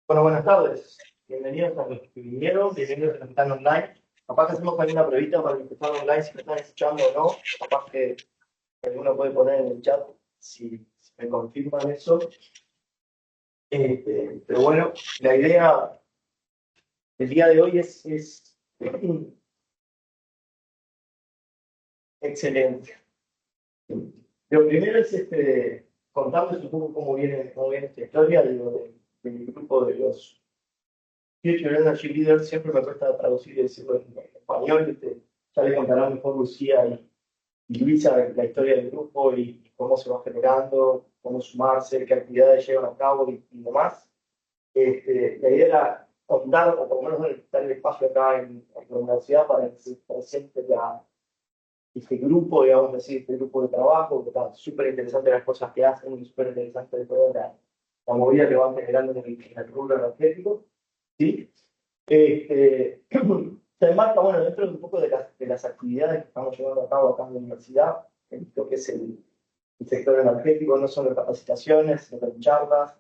Bueno, buenas tardes. Bienvenidos a los que vinieron, bienvenidos a los que están online. Capaz que hacemos alguna pruebita para los que están online, si me están escuchando o no. Capaz que alguno puede poner en el chat si me confirman eso. Pero bueno, la idea del día de hoy es excelente. Lo primero es contarles un poco cómo viene esta historia del grupo de los Future Energy Leaders. Siempre me cuesta traducir y decirlo en español. Ya le contarán mejor Lucía y Luisa la historia del grupo y cómo se va generando, cómo sumarse, qué actividades llevan a cabo y demás. La idea era contar, o por lo menos dar el espacio acá en la universidad para que se presente este grupo, digamos así, este grupo de trabajo, que está súper interesante las cosas que hacen y súper interesante de toda la movida que van generando en el rubro energético. ¿Sí? Se enmarca, bueno, dentro de un poco de las actividades que estamos llevando a cabo acá en la universidad, en lo que es el sector energético, no solo capacitaciones, sino también charlas,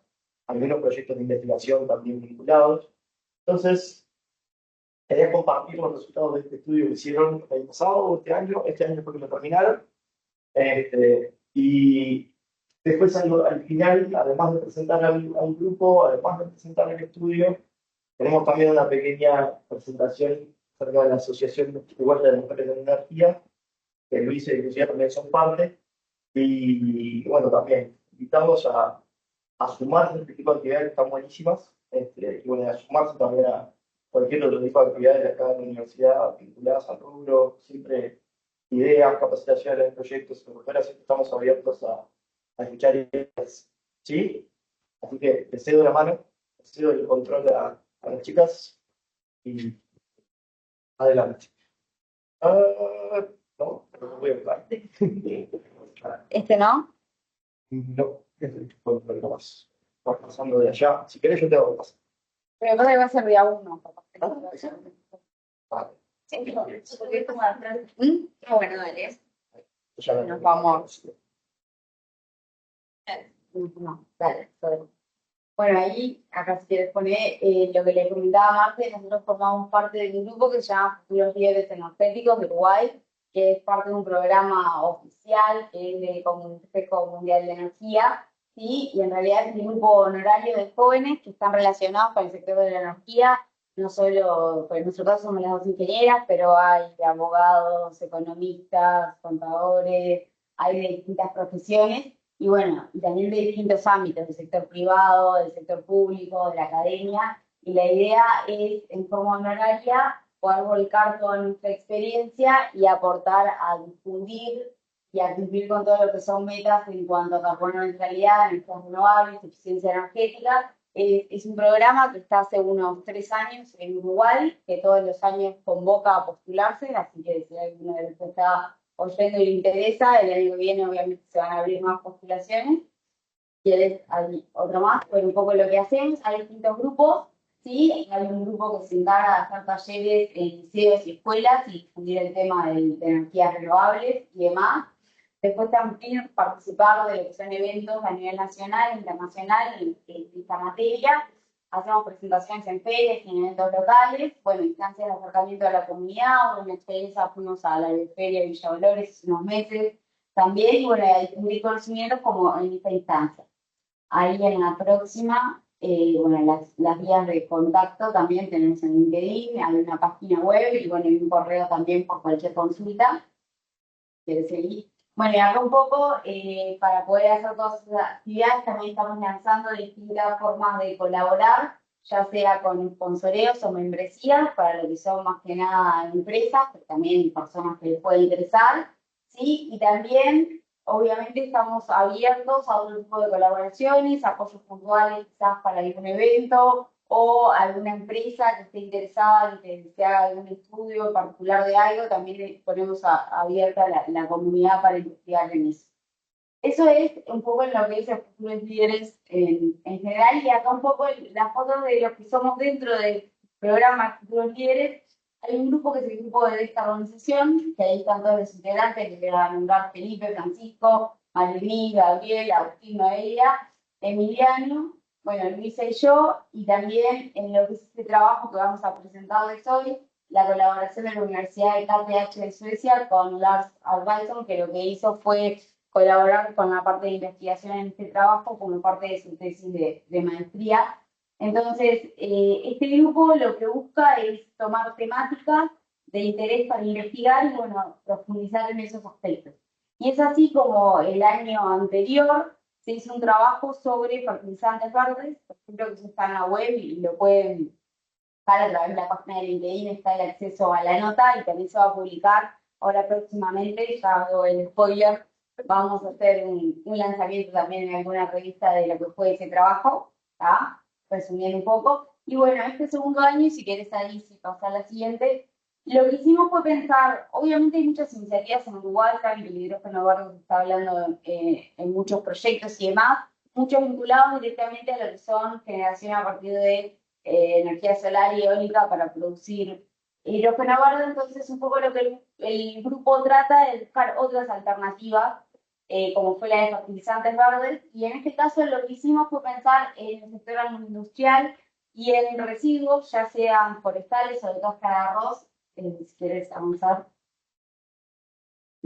algunos proyectos de investigación también vinculados. Entonces, quería compartir los resultados de este estudio que hicieron el año pasado o este año fue que lo terminaron. Y después al final, además de presentar a un grupo, además de presentar el estudio, tenemos también una pequeña presentación acerca de la Asociación Igual de Mujeres de la Energía, que Luis y Lucía también son parte. Y bueno, también invitamos a sumarse a este tipo de actividades que están buenísimas. Y bueno, a sumarse también a cualquier otro tipo de actividades de acá en la universidad vinculadas al rubro, siempre ideas, capacitaciones, proyectos, mujeres, siempre estamos abiertos a escuchar ideas. ¿Sí? Así que te cedo la mano, te cedo el control a las chicas y adelante. Ah, no, pero no voy a hablar. Este no, No, es el control nomás. Vas pasando de allá. Si querés, yo te hago pasar. pero pasa que va a ser día uno, capaz que no se vaya. Vale, Sí, porque es como atrás. Ah, bueno, dale. ya Nos vamos. No, dale, sorry. Bueno, ahí, acá si quieres poner lo que le comentaba a Marte, nosotros formamos parte de un grupo que se llama Futuros Líderes Energéticos de Uruguay, que es parte de un programa oficial que es del Consejo Mundial de Energía, ¿sí? Y en realidad es un grupo honorario de jóvenes que están relacionados con el sector de la energía, no solo, pues en nuestro caso somos las dos ingenieras, pero hay abogados, economistas, contadores, hay de distintas profesiones. Y bueno, y también de distintos ámbitos, del sector privado, del sector público, de la academia. Y la idea es, en forma honoraria, poder volcar toda nuestra experiencia y aportar a difundir y a cumplir con todo lo que son metas en cuanto a carbono neutralidad, energías renovables, eficiencia energética. Es un programa que está hace unos 3 años en Uruguay, que todos los años convoca a postularse, así que si alguno de los que está oyendo y le interesa, el año que viene obviamente se van a abrir más postulaciones. ¿Quieres otro más? Pues un poco lo que hacemos, hay distintos grupos, ¿sí? Hay un grupo que se encarga de hacer talleres en liceos y escuelas y difundir el tema de energías renovables y demás. Después también participar de lo que son eventos a nivel nacional e internacional en esta materia. Hacemos presentaciones en ferias y en eventos locales, bueno, instancias de acercamiento a la comunidad. Una experiencia fuimos a la feria de Villa Dolores hace unos meses también, y bueno, a difundir conocimientos como en esta instancia. Ahí en la próxima, bueno, las vías de contacto también tenemos en LinkedIn, hay una página web y bueno, hay un correo también por cualquier consulta que seguir. Bueno, y acá un poco, para poder hacer todas esas actividades, también estamos lanzando distintas formas de colaborar, ya sea con sponsoreos o membresías, para lo que son más que nada empresas, pero también personas que les puede interesar, ¿sí? Y también, obviamente, estamos abiertos a otro tipo de colaboraciones, apoyos puntuales quizás para algún evento, o alguna empresa que esté interesada en que se haga algún estudio particular de algo, también le ponemos abierta la comunidad para investigar en eso. Eso es un poco en lo que dice Futuros Líderes en general, y acá un poco las fotos de los que somos dentro del programa Futuros Líderes. Hay un grupo que es el grupo de descarbonización, que ahí están todos los integrantes, que voy a nombrar: Felipe, Francisco, Marilí, Gabriel, Agustín, Noelia, Emiliano, bueno, Luisa y yo, y también en lo que es este trabajo que vamos a presentarles hoy, la colaboración de la Universidad de KTH de Suecia con Lars Arvidsson, que lo que hizo fue colaborar con la parte de investigación en este trabajo como parte de su tesis de maestría. Entonces, este grupo lo que busca es tomar temáticas de interés para investigar y, bueno, profundizar en esos aspectos. Y es así como el año anterior se hizo un trabajo sobre fertilizantes verdes, por ejemplo, que está en la web y lo pueden buscar a través de la página de LinkedIn, está el acceso a la nota y también se va a publicar ahora próximamente, ya hago el spoiler, vamos a hacer un lanzamiento también en alguna revista de lo que fue ese trabajo, ¿está? Resumiendo un poco. Y bueno, este segundo año, y si quieres ahí, si pasar a la siguiente, lo que hicimos fue pensar, obviamente hay muchas iniciativas en Uruguay, saben que el hidrógeno verde se está hablando en muchos proyectos y demás, muchos vinculados directamente a lo que son generación a partir de energía solar y eólica para producir hidrógeno verde, entonces un poco lo que el grupo trata es buscar otras alternativas, como fue la de fertilizantes verdes, y en este caso lo que hicimos fue pensar en el sector agroindustrial y en residuos, ya sean forestales o de cáscara de arroz, si quieres avanzar,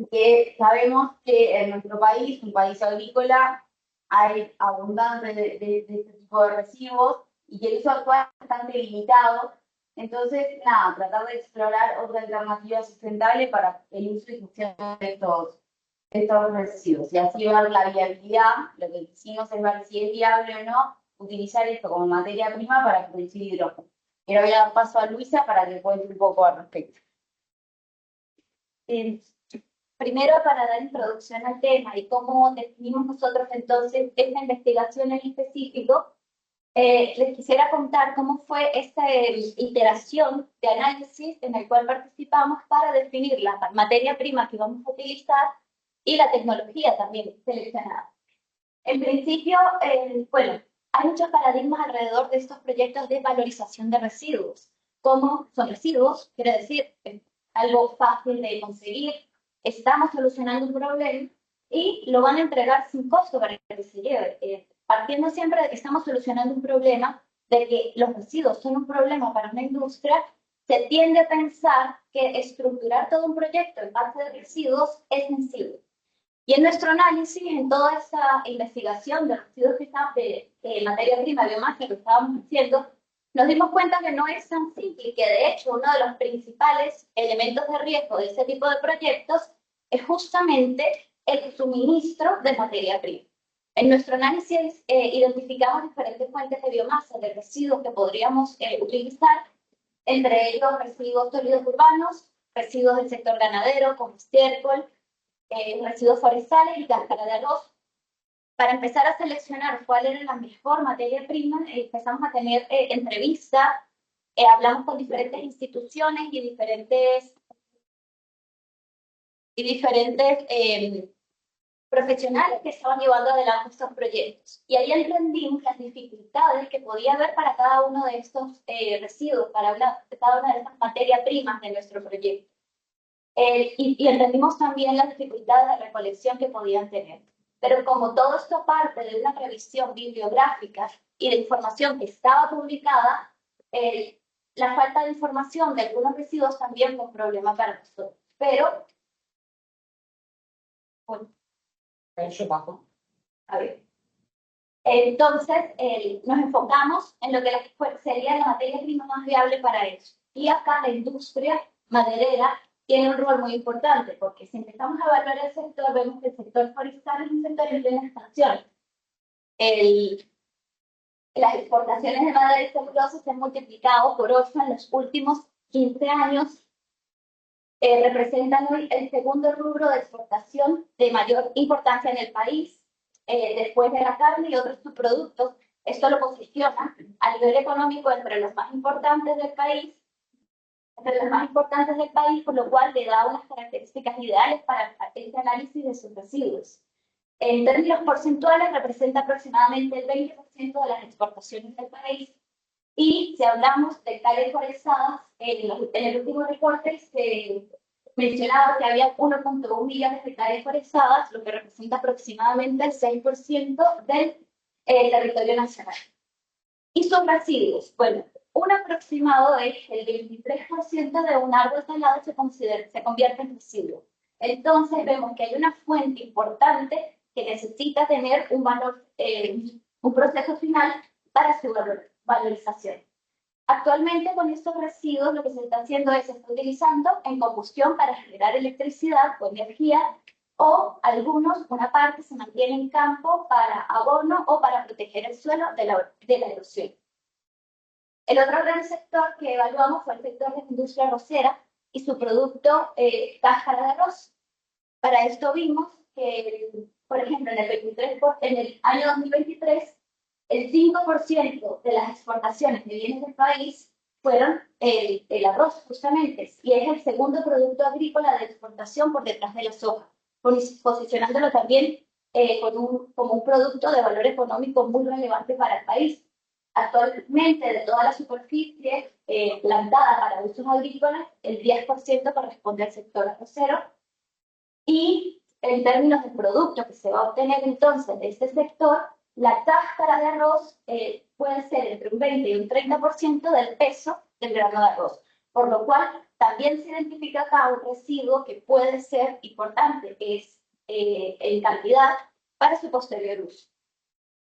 que sabemos que en nuestro país, un país agrícola, hay abundante de este tipo de residuos y que el uso actual es bastante limitado. Entonces, nada, tratar de explorar otra alternativa sustentable para el uso y gestión de estos residuos. Y así ver la viabilidad, lo que hicimos es ver si es viable o no utilizar esto como materia prima para producir hidrógeno. Y ahora voy a dar paso a Luisa para que cuente un poco al respecto. Eh, Primero, para dar introducción al tema y cómo definimos nosotros entonces esta investigación en específico, les quisiera contar cómo fue esta iteración de análisis en el cual participamos para definir la materia prima que vamos a utilizar y la tecnología también seleccionada. En principio, bueno, hay muchos paradigmas alrededor de estos proyectos de valorización de residuos. ¿Cómo son residuos? Quiere decir, algo fácil de conseguir, estamos solucionando un problema y lo van a entregar sin costo para que se lleve. Partiendo siempre de que estamos solucionando un problema, de que los residuos son un problema para una industria, se tiende a pensar que estructurar todo un proyecto en base de residuos es sensible. Y en nuestro análisis, en toda esa investigación de residuos que están de materia prima, biomasa que estábamos haciendo, nos dimos cuenta que no es tan simple y que de hecho uno de los principales elementos de riesgo de ese tipo de proyectos es justamente el suministro de materia prima. En nuestro análisis identificamos diferentes fuentes de biomasa, de residuos que podríamos utilizar, entre ellos residuos sólidos urbanos, residuos del sector ganadero como estiércol, residuos forestales y cáscara de arroz. Para empezar a seleccionar cuál era la mejor materia prima, empezamos a tener entrevistas, hablamos con diferentes instituciones y diferentes profesionales que estaban llevando adelante estos proyectos. Y ahí entendimos las dificultades que podía haber para cada uno de estos residuos, para cada una de estas materias primas de nuestro proyecto. Y entendimos también las dificultades de recolección que podían tener. Pero como todo esto parte de una revisión bibliográfica y de información que estaba publicada, la falta de información de algunos residuos también fue un problema para nosotros. Pero, bueno, a ver. Entonces, nos enfocamos en lo que sería la materia prima más viable para eso. Y acá la industria maderera tiene un rol muy importante, porque si empezamos a evaluar el sector, vemos que el sector forestal es un sector en plena expansión. Las exportaciones de madera y celulosa se han multiplicado por 8 en los últimos 15 años. Representan hoy el segundo rubro de exportación de mayor importancia en el país, después de la carne y otros subproductos. Esto lo posiciona a nivel económico entre los más importantes del país, por lo cual le da unas características ideales para este análisis de sus residuos. En términos porcentuales, representa aproximadamente el 20% de las exportaciones del país. Y si hablamos de hectáreas forestadas, en el último reporte se mencionaba que había 1.1 millones de hectáreas forestadas, lo que representa aproximadamente el 6% del territorio nacional. Y sus residuos, bueno, un aproximado es el 23% de un árbol talado se convierte en residuo. Entonces vemos que hay una fuente importante que necesita tener un valor, un proceso final para su valorización. Actualmente con estos residuos lo que se está haciendo es, se está utilizando en combustión para generar electricidad o energía, o algunos, una parte se mantiene en campo para abono o para proteger el suelo de la erosión. El otro gran sector que evaluamos fue el sector de la industria arrocera y su producto cáscara de arroz. Para esto vimos que, por ejemplo, en el año 2023, el 5% de las exportaciones de bienes del país fueron el arroz, justamente, y es el segundo producto agrícola de exportación por detrás de la soja, posicionándolo también como un producto de valor económico muy relevante para el país. Actualmente, de toda la superficie plantada para usos agrícolas, el 10% corresponde al sector arrocero, y en términos de producto que se va a obtener entonces de este sector, la cáscara de arroz puede ser entre un 20 y un 30% del peso del grano de arroz, por lo cual también se identifica acá un residuo que puede ser importante, que es en cantidad para su posterior uso.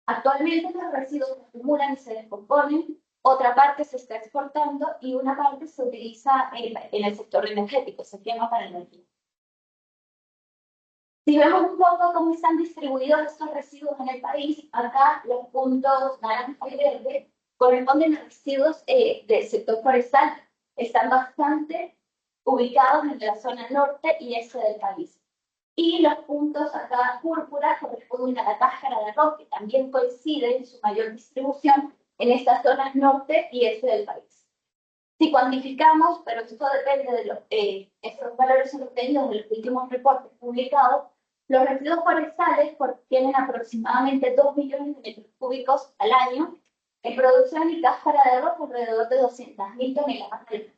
Actualmente los residuos se acumulan y se descomponen, otra parte se está exportando y una parte se utiliza en el sector energético, se quema para energía. Si vemos un poco cómo están distribuidos estos residuos en el país, acá los puntos naranja y verde corresponden a residuos del sector forestal. Están bastante ubicados en la zona norte y este del país. Y los puntos acá púrpura corresponden a la cáscara de arroz, que también coincide en su mayor distribución en estas zonas norte y este del país. Si cuantificamos, pero esto depende de estos valores obtenidos de los últimos reportes publicados, los residuos forestales tienen aproximadamente 2 millones de metros cúbicos al año, en producción y cáscara de arroz alrededor de 200.000 toneladas al año.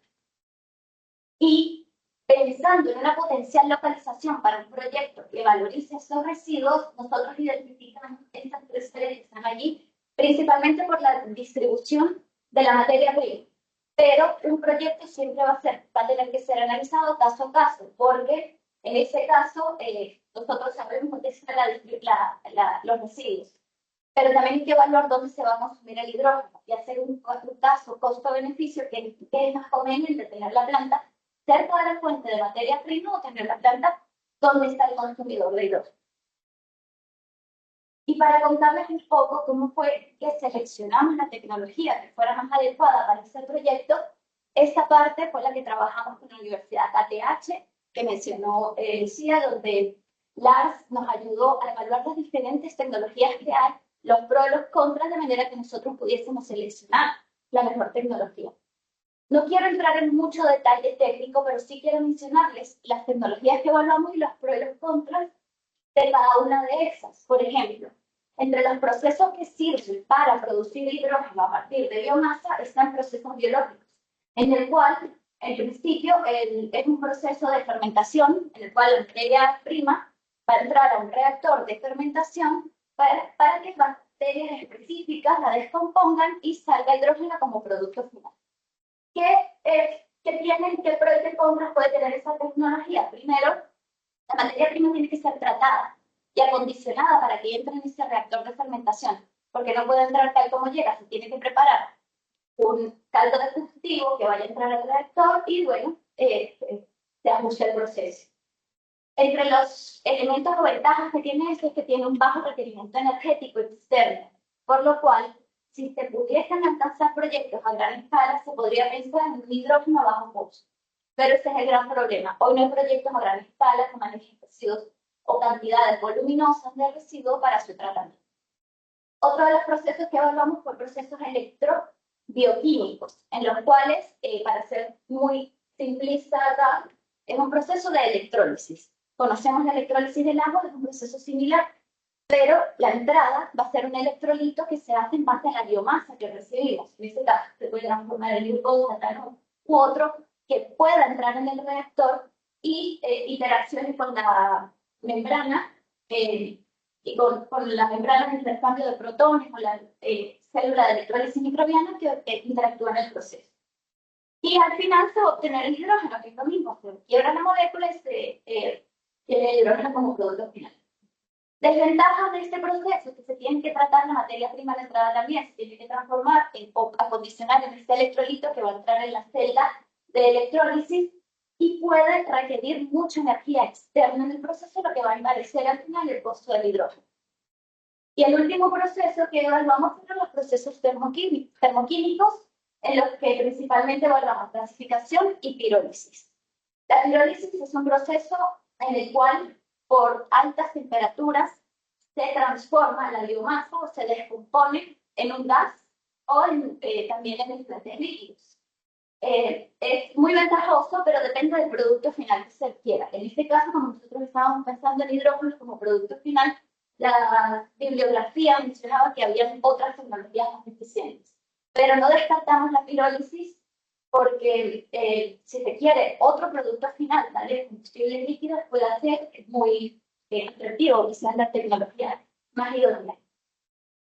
Y pensando en una potencial localización para un proyecto que valorice estos residuos, nosotros identificamos estas tres áreas que están allí, principalmente por la distribución de la materia prima. Pero un proyecto siempre va a tener que ser analizado caso a caso, porque en ese caso nosotros sabemos dónde están los residuos. Pero también hay que evaluar dónde se va a consumir el hidrógeno y hacer un caso costo-beneficio que es más conveniente tener la planta cerca de la fuente de materia prima o tener la planta donde está el consumidor de hidrógeno. Y para contarles un poco cómo fue que seleccionamos la tecnología que fuera más adecuada para este proyecto, esta parte fue la que trabajamos con la Universidad KTH, que mencionó Lucía, donde Lars nos ayudó a evaluar las diferentes tecnologías que hay, los pros y los contras, de manera que nosotros pudiésemos seleccionar la mejor tecnología. No quiero entrar en mucho detalle técnico, pero sí quiero mencionarles las tecnologías que evaluamos y los pros y los contras de cada una de esas. Por ejemplo, entre los procesos que sirven para producir hidrógeno a partir de biomasa están procesos biológicos, en el cual, en principio, es un proceso de fermentación, en el cual la materia prima va a entrar a un reactor de fermentación para que bacterias específicas la descompongan y salga hidrógeno como producto final. ¿Qué pros y qué contras puede tener esa tecnología? Primero, la materia prima tiene que ser tratada y acondicionada para que entre en ese reactor de fermentación, porque no puede entrar tal como llega, se tiene que preparar un caldo de cultivo que vaya a entrar al reactor y, bueno, se ajuste el proceso. Entre los elementos o ventajas que tiene esto es que tiene un bajo requerimiento energético externo, por lo cual, si se pudiesen alcanzar proyectos a gran escala, se podría pensar en un hidrógeno a bajo costo. Pero ese es el gran problema. Hoy no hay proyectos a gran escala que manejen residuos o cantidades voluminosas de residuos para su tratamiento. Otro de los procesos que evaluamos fue procesos electrobioquímicos, en los cuales, para ser muy simplista acá, es un proceso de electrólisis. Conocemos la electrólisis del agua, es un proceso similar, pero la entrada va a ser un electrolito que se hace en base a la biomasa que recibimos. En este caso, se puede transformar en glucosa, etanol u otro que pueda entrar en el reactor y interacciones con la membrana y con la membrana de intercambio de protones o la célula de electrólisis microbiana que interactúa en el proceso. Y al final se va a obtener el hidrógeno, que es lo mismo, se quiebra la molécula y se tiene el hidrógeno como producto final. Desventajas de este proceso, que se tiene que tratar la materia prima de entrada también, se tiene que transformar o acondicionar en este electrolito que va a entrar en la celda de electrólisis y puede requerir mucha energía externa en el proceso, lo que va a encarecer al final el costo del hidrógeno. Y el último proceso que evaluamos son los procesos termoquímicos, en los que principalmente evaluamos clasificación y pirólisis. La pirólisis es un proceso en el cual, por altas temperaturas, se transforma la biomasa o se descompone en un gas o también en extractos líquidos. Es muy ventajoso, pero depende del producto final que se quiera. En este caso, como nosotros estábamos pensando en hidrógeno como producto final, la bibliografía mencionaba que había otras tecnologías más eficientes. Pero no descartamos la pirólisis porque si se quiere otro producto final, ¿vale? Combustibles líquidos, puede ser muy atractivo, quizás la tecnología más idónea.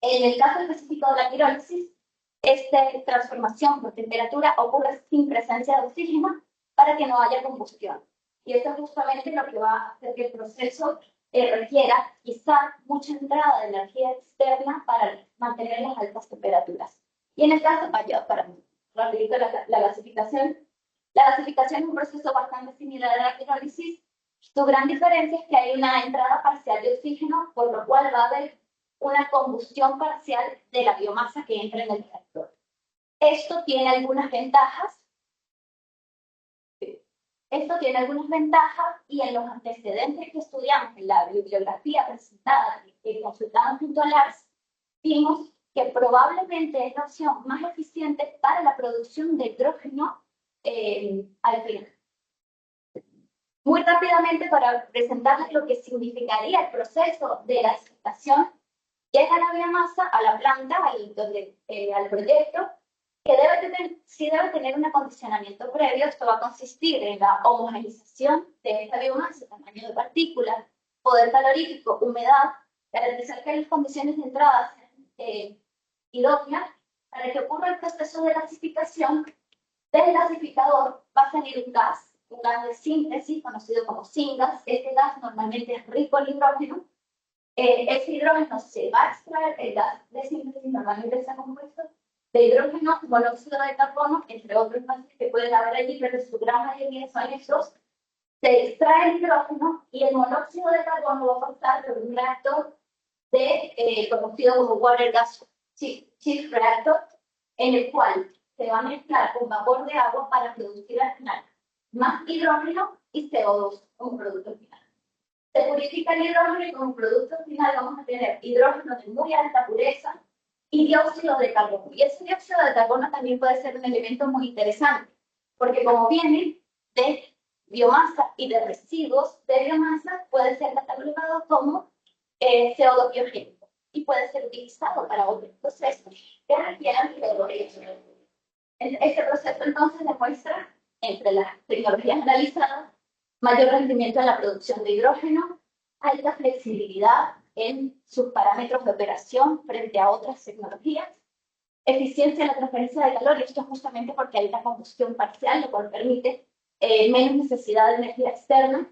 En el caso específico de la pirólisis, esta transformación por temperatura ocurre sin presencia de oxígeno para que no haya combustión. Y eso es justamente lo que va a hacer que el proceso requiera quizá mucha entrada de energía externa para mantener las altas temperaturas. Y en el caso, para rapidito la gasificación es un proceso bastante similar a la pirólisis. Su gran diferencia es que hay una entrada parcial de oxígeno, por lo cual va a haber una combustión parcial de la biomasa que entra en el reactor. Esto tiene algunas ventajas. Y en los antecedentes que estudiamos en la bibliografía presentada que consultamos junto a Lars, vimos que probablemente es la opción más eficiente para la producción de hidrógeno al final. Muy rápidamente, para presentarles lo que significaría el proceso de gasificación, llega la biomasa a la planta, al proyecto, que debe tener un acondicionamiento previo. Esto va a consistir en la homogeneización de esta biomasa, tamaño de partículas, poder calorífico, humedad, garantizar que las condiciones de entrada sean idóneas para que ocurra el proceso de gasificación. Del gasificador va a salir un gas de síntesis conocido como syngas. Este gas normalmente es rico en hidrógeno. Ese hidrógeno se va a extraer, el gas de síntesis normalmente está compuesto de hidrógeno, monóxido de carbono, entre otros gases que pueden haber allí, pero su gran mayoría son estos. Se extrae el hidrógeno y el monóxido de carbono va a pasar por un reactor conocido como water gas chip reactor, en el cual se va a mezclar con vapor de agua para producir al final más hidrógeno y CO2 como producto final. Se purifica el hidrógeno y como producto final vamos a tener hidrógeno de muy alta pureza y dióxido de carbono. Y ese dióxido de carbono también puede ser un elemento muy interesante, porque como viene de biomasa y de residuos de biomasa, puede ser catalogado como CO2 biogénico y puede ser utilizado para otros procesos que requieran CO2. Este proceso entonces demuestra, entre las tecnologías analizadas, mayor rendimiento en la producción de hidrógeno, alta flexibilidad en sus parámetros de operación frente a otras tecnologías, eficiencia en la transferencia de calor, y esto es justamente porque hay una combustión parcial, lo cual permite menos necesidad de energía externa,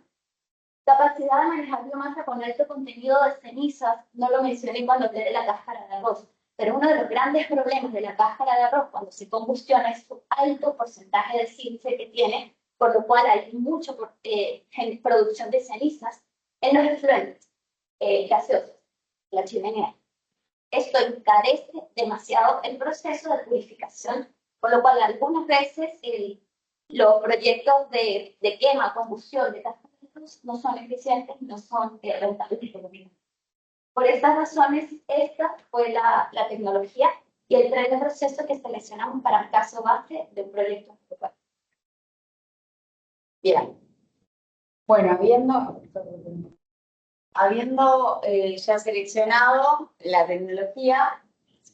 capacidad de manejar biomasa con alto contenido de cenizas. No lo mencioné cuando hablé de la cáscara de arroz, pero uno de los grandes problemas de la cáscara de arroz cuando se combustiona es su alto porcentaje de sílice que tiene, por lo cual hay mucha producción de cenizas en los efluentes gaseosos, la chimenea. Esto encarece demasiado el proceso de purificación, por lo cual algunas veces los proyectos de quema, combustión de cáscara de arroz no son eficientes, no son rentables económicamente. Por estas razones, esta fue la tecnología y el tren de proceso que seleccionamos para el caso base de un proyecto global. Bien. Bueno, habiendo ya seleccionado la tecnología,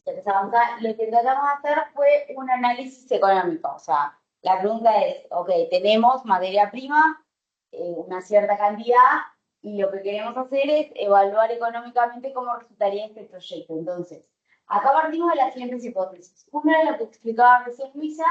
lo que tratamos de hacer fue un análisis económico. O sea, la pregunta es, ok, tenemos materia prima, una cierta cantidad, y lo que queremos hacer es evaluar económicamente cómo resultaría este proyecto. Entonces, acá partimos de las siguientes hipótesis. Una es la que explicaba recién Luisa,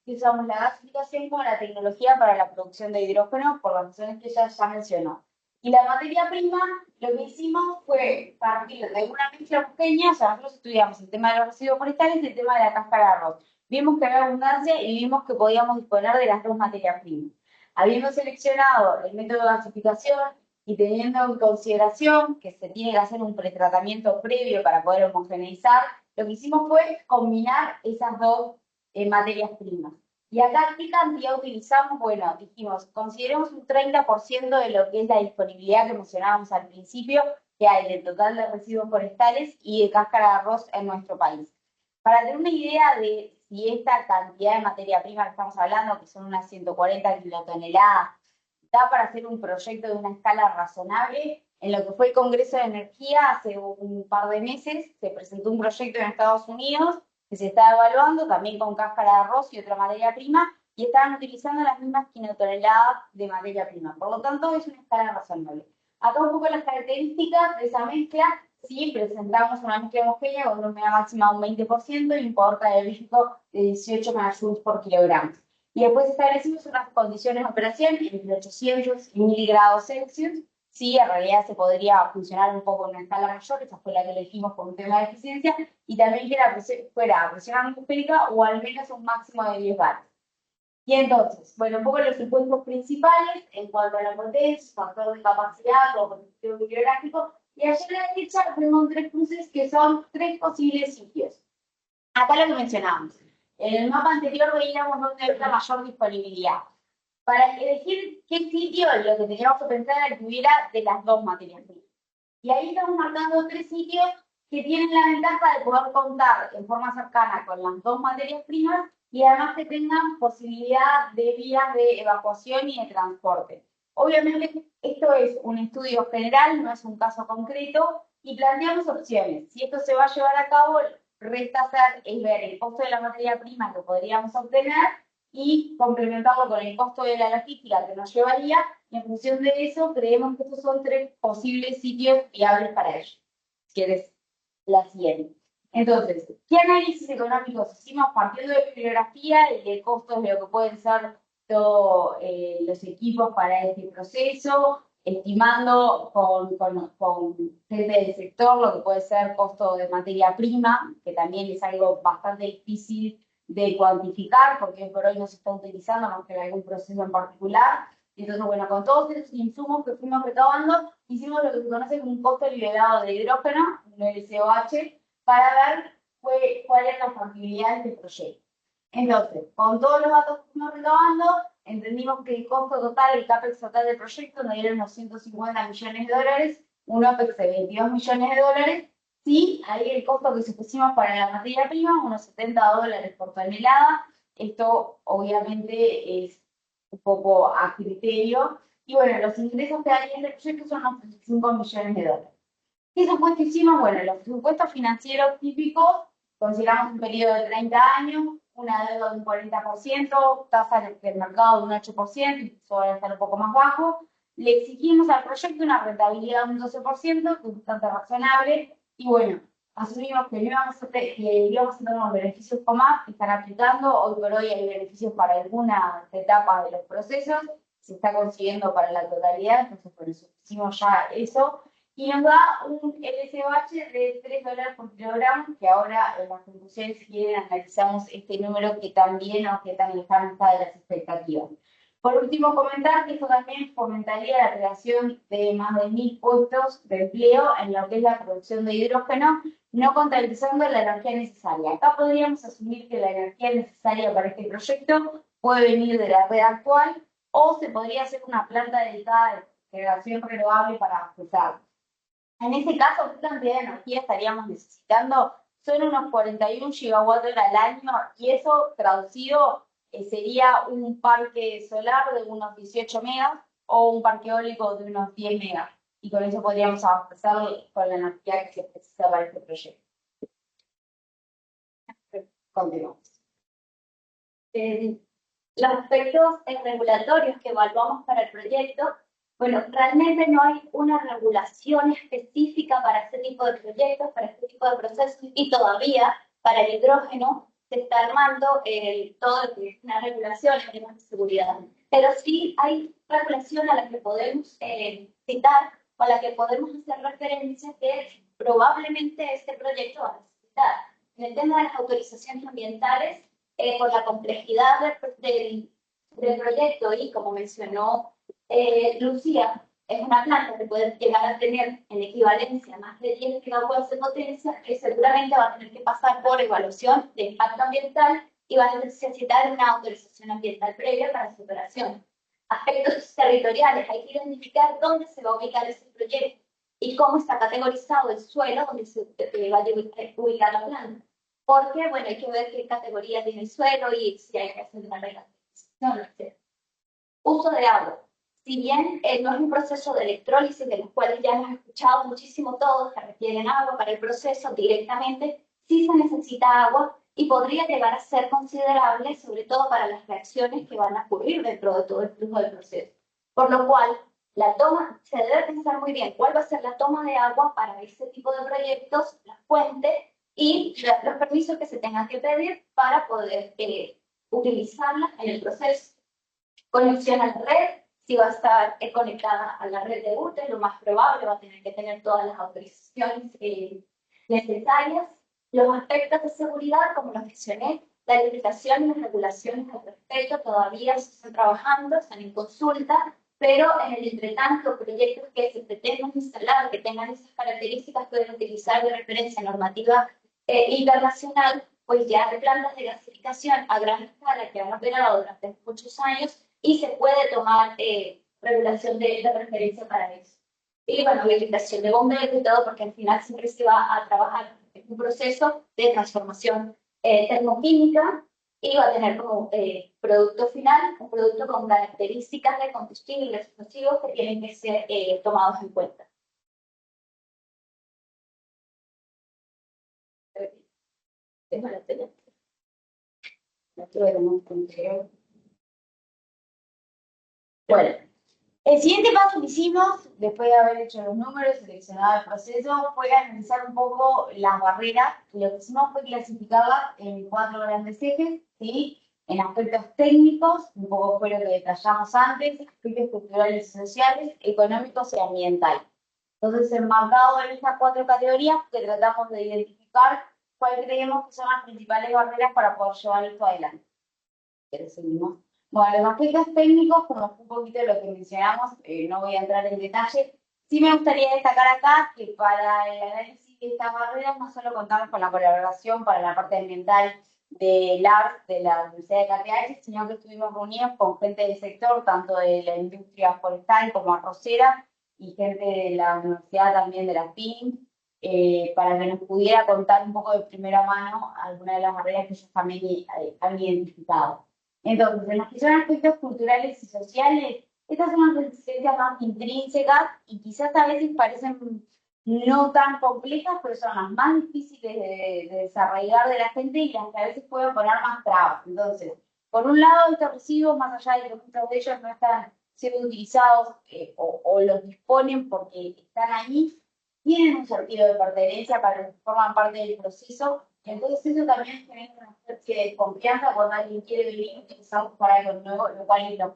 que usamos la gasificación como la tecnología para la producción de hidrógeno, por las razones que ella ya mencionó. Y la materia prima, lo que hicimos fue partir de una mezcla pequeña, o sea, nosotros estudiamos el tema de los residuos forestales y el tema de la cáscara de arroz. Vimos que había abundancia y vimos que podíamos disponer de las dos materias primas. Habiendo seleccionado el método de gasificación y teniendo en consideración que se tiene que hacer un pretratamiento previo para poder homogeneizar, lo que hicimos fue combinar esas dos materias primas. Y acá, ¿qué cantidad utilizamos? Bueno, dijimos, consideremos un 30% de lo que es la disponibilidad que mencionábamos al principio, que hay del total de residuos forestales y de cáscara de arroz en nuestro país. Para tener una idea de si esta cantidad de materia prima que estamos hablando, que son unas 140 kilotoneladas, da para hacer un proyecto de una escala razonable, en lo que fue el Congreso de Energía hace un par de meses, se presentó un proyecto en Estados Unidos que se está evaluando también con cáscara de arroz y otra materia prima, y estaban utilizando las mismas kilotoneladas de materia prima. Por lo tanto, es una escala razonable. Acá un poco las características de esa mezcla. Sí, presentamos una mezcla homogénea con una humedad máxima de un 20% y un poder calorífico de 18 megajoules por kilogramo. Y después establecimos unas condiciones de operación entre 800 y 1000 grados Celsius. Sí, en realidad se podría funcionar un poco en una escala mayor, esa fue la que elegimos por un tema de eficiencia, y también que fuera a presión atmosférica o al menos un máximo de 10 bares. Y entonces, bueno, un poco los supuestos principales en cuanto a la potencia, factor de capacidad o contenido bibliográfico, y allá a la derecha tenemos tres cruces que son tres posibles sitios. Acá lo que mencionábamos. En el mapa anterior veíamos dónde había mayor disponibilidad. Para elegir qué sitio, lo que teníamos que pensar era que hubiera de las dos materias primas. Y ahí estamos marcando tres sitios que tienen la ventaja de poder contar en forma cercana con las dos materias primas y además que tengan posibilidad de vías de evacuación y de transporte. Obviamente esto es un estudio general, no es un caso concreto, y planteamos opciones. Si esto se va a llevar a cabo, resta hacer es ver el costo de la materia prima que podríamos obtener y complementarlo con el costo de la logística que nos llevaría, y en función de eso creemos que estos son tres posibles sitios viables para ello. Si quieres, la siguiente. Entonces, ¿qué análisis económicos hicimos partiendo de bibliografía y de costos de lo que pueden ser todos los equipos para este proceso, estimando con gente del sector lo que puede ser costo de materia prima, que también es algo bastante difícil de cuantificar, porque por hoy no se está utilizando más que en algún proceso en particular. Entonces, bueno, con todos esos insumos que fuimos recabando, hicimos lo que se conoce como un costo liberado de hidrógeno, un LCOH, para ver cuál es la factibilidad de este proyecto. Entonces, con todos los datos que fuimos recabando, entendimos que el costo total, el CAPEX total del proyecto, nos dieron unos 150 millones de dólares, un OPEX de 22 millones de dólares. Sí, ahí el costo que pusimos para la materia prima, unos 70 dólares por tonelada. Esto obviamente es un poco a criterio. Y bueno, los ingresos que hay en el proyecto son unos 35 millones de dólares. ¿Qué supuesto hicimos? Bueno, los supuestos financieros típicos, consideramos un periodo de 30 años, una deuda de un 40%, tasa del mercado de un 8%, incluso van a estar un poco más bajo. Le exigimos al proyecto una rentabilidad de un 12%, que es bastante razonable, y bueno, asumimos que íbamos a tener unos beneficios COMAP que están aplicando. Hoy por hoy hay beneficios para algunas etapas de los procesos, se está consiguiendo para la totalidad, entonces por eso hicimos ya eso, y nos da un LCOH de 3 dólares por kilogramo, que ahora en las conclusiones, si quieren, analizamos este número que también o que tan lejano está de las expectativas. Por último, comentar que esto también fomentaría la creación de más de 1000 puestos de empleo en lo que es la producción de hidrógeno, no contabilizando la energía necesaria. Acá podríamos asumir que la energía necesaria para este proyecto puede venir de la red actual o se podría hacer una planta dedicada de generación renovable para abastecirla. En ese caso, ¿qué cantidad de energía estaríamos necesitando? Son unos 41 gigawatts al año, y eso traducido sería un parque solar de unos 18 megas o un parque eólico de unos 10 megas. Y con eso podríamos abastecer con la energía que se precisa para este proyecto. Continuamos. Los aspectos regulatorios que evaluamos para el proyecto Bueno, realmente no hay una regulación específica para este tipo de proyectos, para este tipo de procesos, y todavía para el hidrógeno se está armando todo lo que es una regulación en temas de seguridad. Pero sí hay regulación a la que podemos citar o a la que podemos hacer referencia que probablemente este proyecto va a necesitar. En el tema de las autorizaciones ambientales, por la complejidad del proyecto y como mencionó Lucía, es una planta que puede llegar a tener en equivalencia más de 10 gigawatts de potencia, que seguramente va a tener que pasar por evaluación de impacto ambiental y va a necesitar una autorización ambiental previa para su operación. Aspectos territoriales, hay que identificar dónde se va a ubicar ese proyecto y cómo está categorizado el suelo donde se va a ubicar la planta. Porque, bueno, hay que ver qué categoría tiene el suelo y si hay que hacer una reglamentación, etc. Uso de agua. Si bien no es un proceso de electrólisis, de los cuales ya hemos escuchado muchísimo todos, que requieren agua para el proceso directamente, sí se necesita agua y podría llegar a ser considerable, sobre todo para las reacciones que van a ocurrir dentro de todo el flujo del proceso. Por lo cual, la toma, se debe pensar muy bien cuál va a ser la toma de agua para este tipo de proyectos, la fuente y los permisos que se tengan que pedir para poder utilizarla en el proceso. Conexión a la red, si va a estar conectada a la red de UTE, lo más probable va a tener que tener todas las autorizaciones necesarias. Los aspectos de seguridad, como lo mencioné, la legislación y las regulaciones al respecto todavía se están trabajando, están en consulta, pero en el entretanto, proyectos que se pretendan instalar, que tengan esas características, pueden utilizar de referencia normativa internacional, pues ya hay plantas de gasificación a gran escala que han operado durante muchos años y se puede tomar regulación de referencia para eso. Y bueno, habilitación de bomberos y todo, porque al final siempre se va a trabajar en un proceso de transformación termoquímica y va a tener como producto final un producto con características de combustible y explosivos que tienen que ser tomados en cuenta. Bueno, el siguiente paso que hicimos, después de haber hecho los números, seleccionado el proceso, fue analizar un poco las barreras. Lo que hicimos fue clasificarlas en 4 grandes ejes, ¿sí? En aspectos técnicos, un poco fue lo que detallamos antes, aspectos culturales y sociales, económicos y ambientales. Entonces, enmarcado en estas 4 categorías, que tratamos de identificar cuáles creemos que son las principales barreras para poder llevar esto adelante. ¿Quieres seguimos? Bueno, los aspectos técnicos, como un poquito lo que mencionamos, no voy a entrar en detalle. Sí me gustaría destacar acá que para el análisis de estas barreras no solo contamos con la colaboración para la parte ambiental de LARS, de la Universidad de KTH, sino que estuvimos reunidos con gente del sector, tanto de la industria forestal como arrocera, y gente de la universidad también, de la PIN, para que nos pudiera contar un poco de primera mano algunas de las barreras que ellos también han identificado. Entonces, en los que son aspectos culturales y sociales, estas son las resistencias más intrínsecas y quizás a veces parecen no tan complejas, pero son las más difíciles de desarrollar de la gente y las que a veces pueden poner más trabas. Entonces, por un lado, estos residuos, más allá de que muchos de ellos no están siendo utilizados o los disponen porque están ahí, tienen un sentido de pertenencia para los que forman parte del proceso. Entonces eso también genera una especie de confianza cuando alguien quiere venir y utilizamos para algo nuevo, lo cual es lo.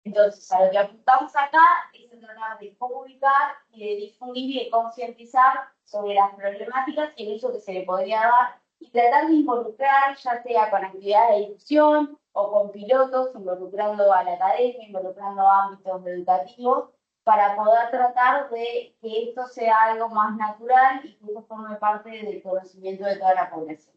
Entonces, a lo que apuntamos acá es tratar de comunicar y de difundir y de concientizar sobre las problemáticas y el uso que se le podría dar y tratar de involucrar, ya sea con actividades de difusión o con pilotos, involucrando a la academia, involucrando a ámbitos educativos, para poder tratar de que esto sea algo más natural y que esto forme parte del conocimiento de toda la población.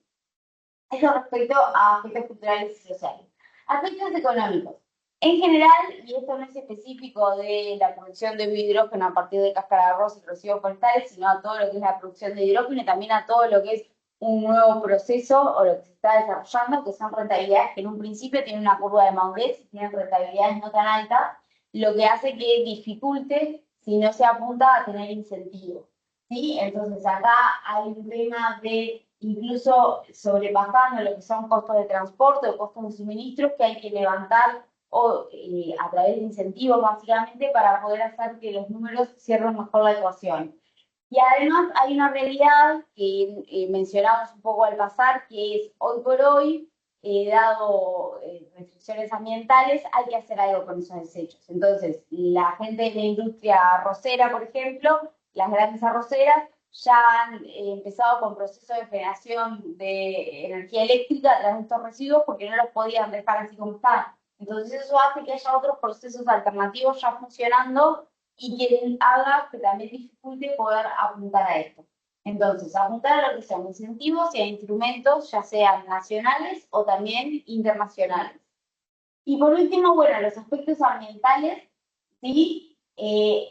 Eso respecto a aspectos culturales y sociales. Aspectos económicos. En general, y esto no es específico de la producción de biohidrógeno a partir de cáscara de arroz y residuos forestales, sino a todo lo que es la producción de hidrógeno y también a todo lo que es un nuevo proceso o lo que se está desarrollando, que son rentabilidades que en un principio tienen una curva de madurez y tienen rentabilidades no tan altas, lo que hace que dificulte si no se apunta a tener incentivos. ¿Sí? Entonces acá hay un tema de incluso sobrepasando lo que son costos de transporte o costos de suministros que hay que levantar o a través de incentivos básicamente para poder hacer que los números cierren mejor la ecuación. Y además hay una realidad que mencionamos un poco al pasar, que es hoy por hoy, dado restricciones ambientales, hay que hacer algo con esos desechos. Entonces, la gente de la industria arrocera, por ejemplo, las grandes arroceras, ya han empezado con procesos de generación de energía eléctrica a través de estos residuos porque no los podían dejar así como están. Entonces eso hace que haya otros procesos alternativos ya funcionando y que haga que también dificulte poder apuntar a esto. Entonces, apuntar a lo que sean incentivos y a instrumentos, ya sean nacionales o también internacionales. Y por último, bueno, los aspectos ambientales, ¿sí?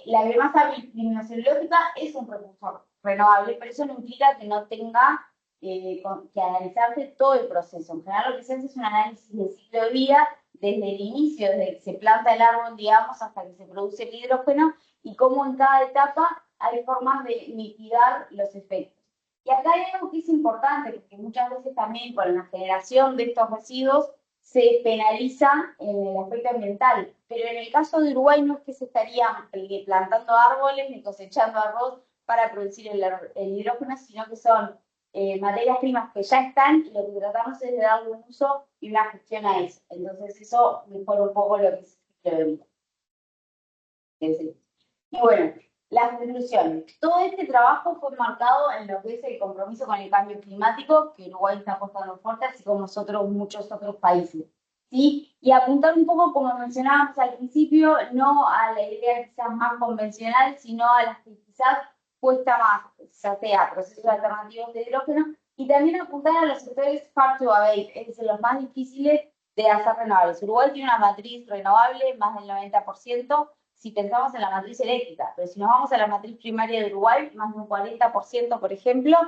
La biomasa lignocelulósica es un recurso renovable, pero eso no implica que no tenga que analizarse todo el proceso. En general, lo que se hace es un análisis del ciclo de vida desde el inicio, desde que se planta el árbol, digamos, hasta que se produce el hidrógeno, y cómo en cada etapa hay formas de mitigar los efectos. Y acá hay algo que es importante, porque muchas veces también con la generación de estos residuos se penaliza en el aspecto ambiental, pero en el caso de Uruguay no es que se estarían plantando árboles ni cosechando arroz para producir el hidrógeno, sino que son materias primas que ya están y lo que tratamos es de darle un uso y una gestión a eso. Entonces eso mejora un poco lo que es el y bueno, las conclusiones. Todo este trabajo fue marcado en lo que es el compromiso con el cambio climático, que Uruguay está apostando fuerte, así como muchos otros países. ¿Sí? Y apuntar un poco, como mencionábamos al principio, no a la idea quizás más convencional, sino a las que quizás cuesta más, ya sea procesos alternativos de hidrógeno, y también apuntar a los sectores hard to abate, es decir, los más difíciles de hacer renovables. Uruguay tiene una matriz renovable, más del 90%, si pensamos en la matriz eléctrica, pero si nos vamos a la matriz primaria de Uruguay, más de un 40%, por ejemplo,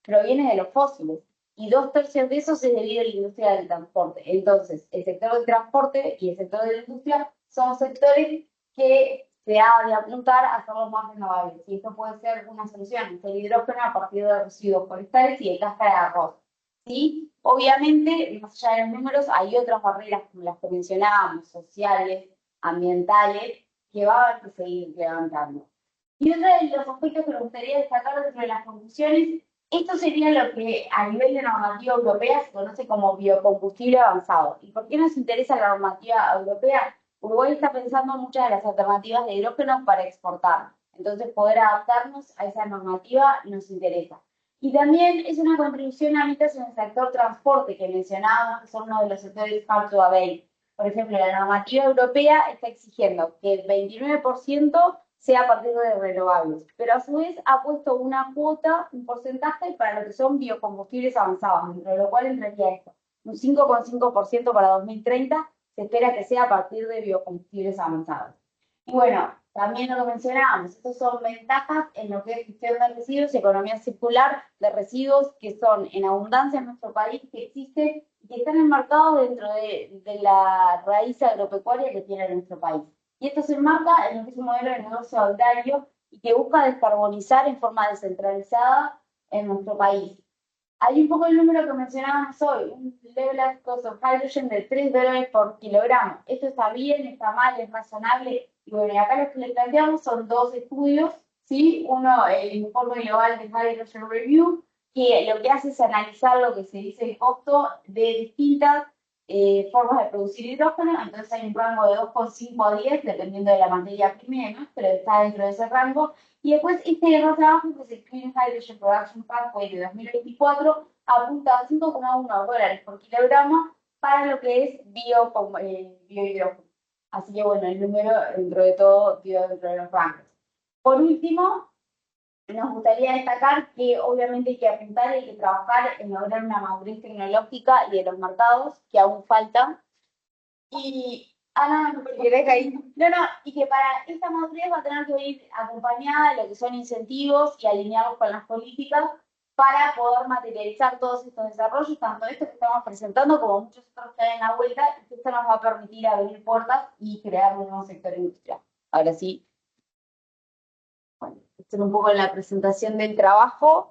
proviene de los fósiles, y 2/3 de eso es debido a la industria del transporte. Entonces, el sector del transporte y el sector de la industria son sectores que se ha de apuntar a hacerlos más renovables, y esto puede ser una solución, el hidrógeno a partir de residuos forestales y de cáscara de arroz. ¿Sí? Obviamente, más allá de los números, hay otras barreras como las que mencionábamos, sociales, ambientales, que va a haber que seguir levantando. Y otro de los aspectos que me gustaría destacar dentro de las conclusiones, esto sería lo que a nivel de normativa europea se conoce como biocombustible avanzado. ¿Y por qué nos interesa la normativa europea? Uruguay está pensando en muchas de las alternativas de hidrógeno para exportar. Entonces, poder adaptarnos a esa normativa nos interesa. Y también es una contribución a mitas en el sector transporte, que mencionábamos que son uno de los sectores hard to abate. Por ejemplo, la normativa europea está exigiendo que el 29% sea a partir de renovables, pero a su vez ha puesto una cuota, un porcentaje para lo que son biocombustibles avanzados, dentro de lo cual entraría esto. Un 5,5% para 2030 se espera que sea a partir de biocombustibles avanzados. Y bueno, también lo que mencionábamos, estos son ventajas en lo que es gestión de residuos y economía circular de residuos que son en abundancia en nuestro país, que existen y que están enmarcados dentro de la raíz agropecuaria que tiene nuestro país. Y esto se enmarca en lo que es un modelo de negocio agrario y que busca descarbonizar en forma descentralizada en nuestro país. Hay un poco el número que mencionábamos hoy, un levelized cost of hydrogen de $3 por kilogramo. Esto está bien, está mal, es razonable. Y bueno, y acá lo que le planteamos son dos estudios, ¿sí? Uno, el informe global de Hydrogen Review, que lo que hace es analizar lo que se dice el costo de distintas formas de producir hidrógeno. Entonces hay un rango de 2,5 a 10, dependiendo de la materia prima, pero está dentro de ese rango. Y después este otro trabajo, que es el Clean Hydrogen Production Pathway de 2024, apunta a $5,1 por kilogramo para lo que es biohidrógeno. Así que bueno, el número dentro de todo dio dentro de los rangos. Por último, nos gustaría destacar que obviamente hay que apuntar y hay que trabajar en lograr una madurez tecnológica y de los mercados, que aún falta. Y, no, ¿querés ahí? No, y que para esta madurez va a tener que ir acompañada de lo que son incentivos y alineados con las políticas para poder materializar todos estos desarrollos, tanto estos que estamos presentando como muchos otros que hay en la vuelta, y que esto nos va a permitir abrir puertas y crear un nuevo sector industrial. Ahora sí. Bueno, esto es un poco la presentación del trabajo.